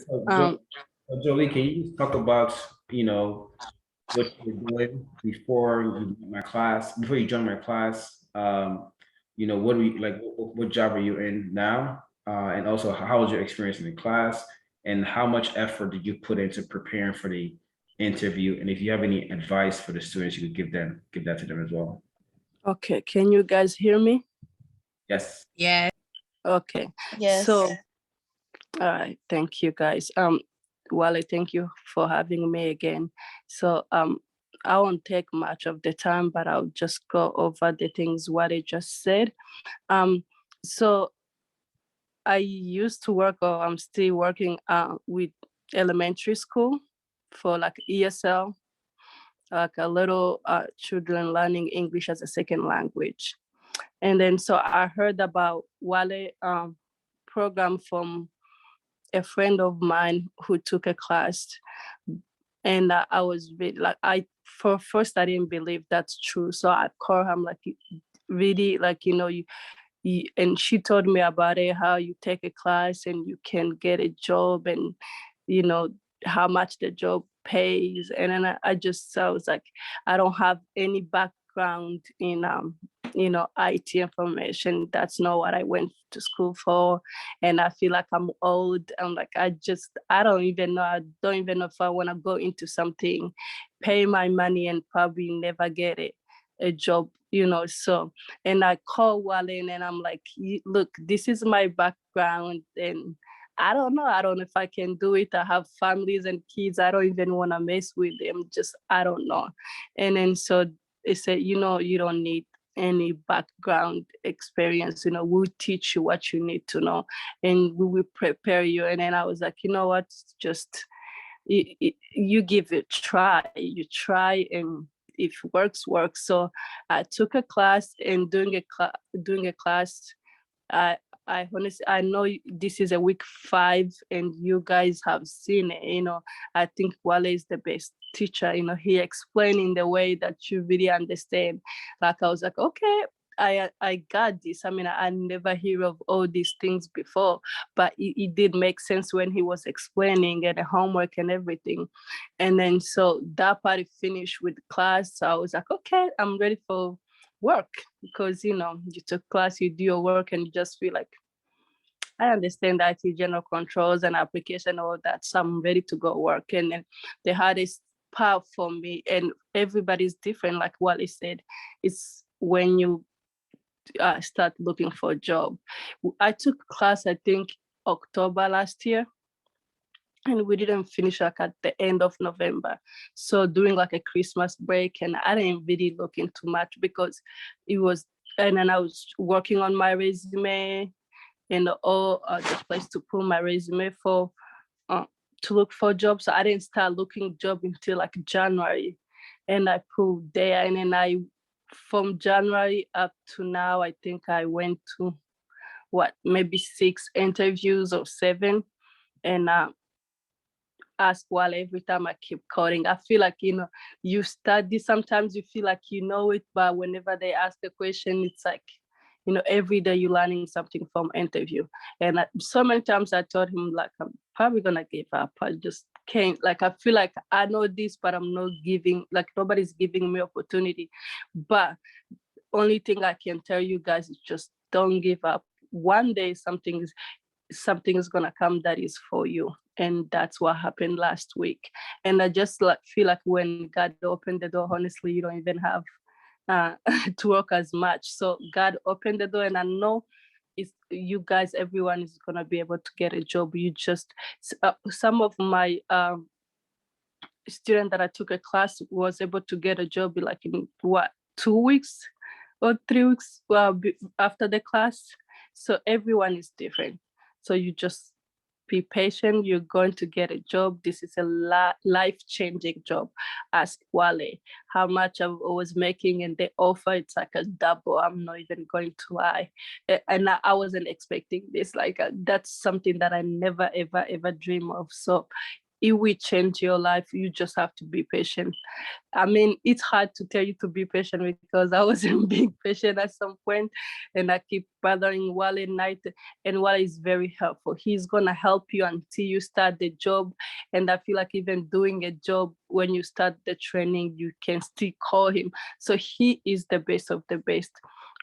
So, Um, Jolie, can you just talk about, you know, what you were doing before before you joined my class? What do you like? What job are you in now? And also, how was your experience in the class? And how much effort did you put into preparing for the interview? And if you have any advice for the students, you could give that to them as well. okay, can you guys hear me? Yes. Yeah. Okay, Yes. so all right, thank you guys. Wale, thank you for having me again. So I won't take much of the time, but I'll just go over the things what I just said. Um, so I used to work, or I'm still working with elementary school for like ESL, like a little children learning English as a second language. And then so I heard about Wale program from a friend of mine who took a class, and I was really like, for first I didn't believe that's true, so I called him like, really, like, and she told me about it, how you take a class and you can get a job, and you know how much the job pays. And then I was like, I don't have any background in IT information. That's not what I went to school for. And I feel like I'm old. I'm like, I don't even know. I don't even know if I want to go into something, pay my money and probably never get it a job, so. And I call Wallen and I'm like, look, this is my background, and I don't know if I can do it. I have families and kids. I don't even want to mess with them. I don't know. And then so they said, you don't need any background experience. We'll teach you what you need to know, and we will prepare you. And then I was like, you know what, just you give it try. You try, and if works. So I took a class, and doing a class, I I honestly, I know this is a week 5 and you guys have seen it. I think Wale is the best teacher. He explained in the way that you really understand. Like I was like, okay, I got this. I mean, I never hear of all these things before, but it did make sense when he was explaining, and the homework and everything. And then so that part finished with class. So I was like, okay, I'm ready for work, because you took class, you do your work, and you just feel like, I understand IT general controls and application, all that, so I'm ready to go work. And then the hardest part for me, and everybody's different, like Wally said, it's when you start looking for a job. I took class, I think, October last year, and we didn't finish like at the end of November. So during like a Christmas break, and I didn't really look into much because it was, and then I was working on my resume and all the place to put my resume for, to look for jobs. So I didn't start looking job until like January, and I put there, and then from January up to now, I think I went to maybe 6 interviews or 7, and ask while every time I keep coding. I feel like, you study, sometimes you feel like you know it, but whenever they ask a question, it's like, every day you're learning something from interview. And so many times I told him, like, I'm probably gonna give up. I just can't, like, I feel like I know this, but I'm not giving, like, nobody's giving me opportunity. But only thing I can tell you guys is just don't give up. One day something is gonna come that is for you. And that's what happened last week. And I just like feel like when God opened the door, honestly, you don't even have to work as much. So God opened the door, and I know it's you guys, everyone is gonna be able to get a job. You just some of my student that I took a class was able to get a job like in 2 weeks or 3 weeks after the class. So everyone is different. So you just be patient. You're going to get a job. This is a life-changing job. Ask Wale how much I was making, and the offer, it's like a double. I'm not even going to lie. And I wasn't expecting this. Like that's something that I never, ever, ever dream of. So it will change your life. You just have to be patient. I mean, it's hard to tell you to be patient because I wasn't being patient at some point, and I keep bothering Wale at night. And Wale is very helpful. He's gonna help you until you start the job. And I feel like even doing a job, when you start the training, you can still call him. So he is the best of the best.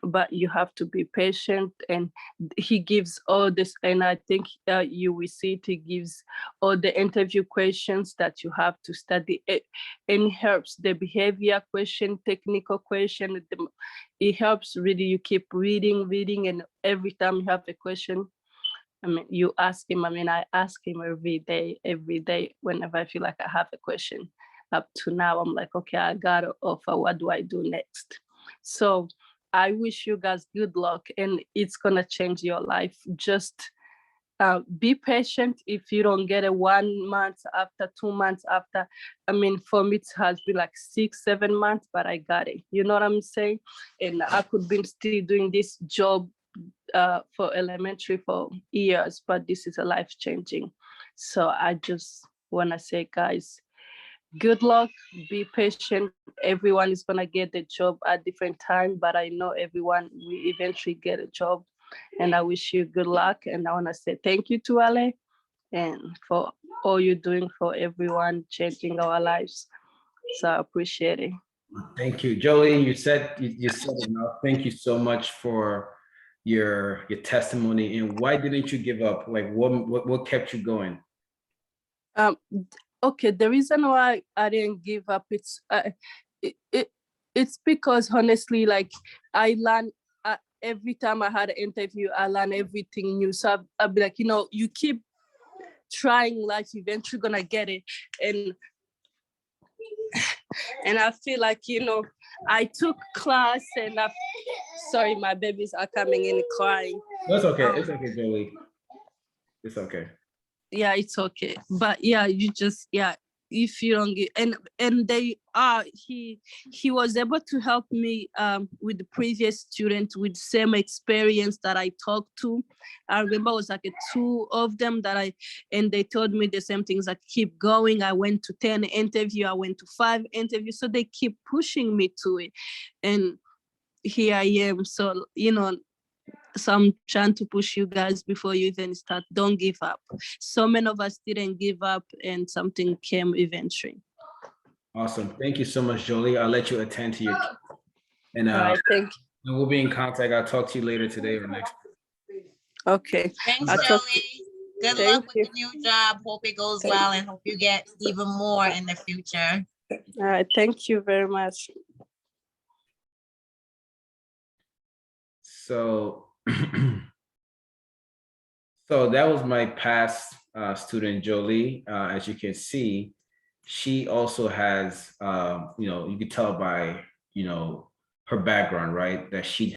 But you have to be patient, and he gives all this, and I think you will see it, he gives all the interview questions that you have to study it, and helps the behavior question, technical question. It helps really. You keep reading, and every time you have a question, I mean, you ask him. I mean, I ask him every day, whenever I feel like I have a question. Up to now, I'm like, okay, I got an offer. What do I do next? So I wish you guys good luck, and it's gonna change your life. Just be patient. If you don't get it 1 month after, 2 months after, I mean, for me, it has been like 6-7 months, but I got it. You know what I'm saying? And I could be still doing this job for elementary for years, but this is a life changing. So I just wanna say, guys, good luck, be patient. Everyone is gonna get the job at different time, but I know everyone will eventually get a job. And I wish you good luck. And I wanna say thank you to Ale and for all you're doing for everyone, changing our lives. So I appreciate it. Thank you, Jolie. You said enough. Thank you so much for your testimony. And why didn't you give up? Like, what kept you going? Um, okay, the reason why I didn't give up, it's because honestly, like I learned every time I had an interview, I learn everything new. So I'll be like, you keep trying, like eventually gonna get it. And I feel like, I took class, and sorry, my babies are coming in crying. That's okay. It's okay, Jolie. It's okay. Yeah, it's okay. But yeah, if you don't get, and he was able to help me with the previous student with same experience that I talked to. I remember it was like 2 of them and they told me the same things, like keep going. I went to 10 interview, I went to 5 interviews, so they keep pushing me to it, and here I am. So so I'm trying to push you guys before you even start. Don't give up. So many of us didn't give up, and something came eventually. Awesome. Thank you so much, Jolie. I'll let you attend to your kids. And All right, thank you. we'll be in contact. I'll talk to you later today or next. Okay. Thanks, Jolie. Good luck with the new job. Hope it goes well, and hope you get even more in the future. All right. Thank you very much. So, so that was my past student, Jolie. As you can see, she also has, you can tell by, her background, right? That she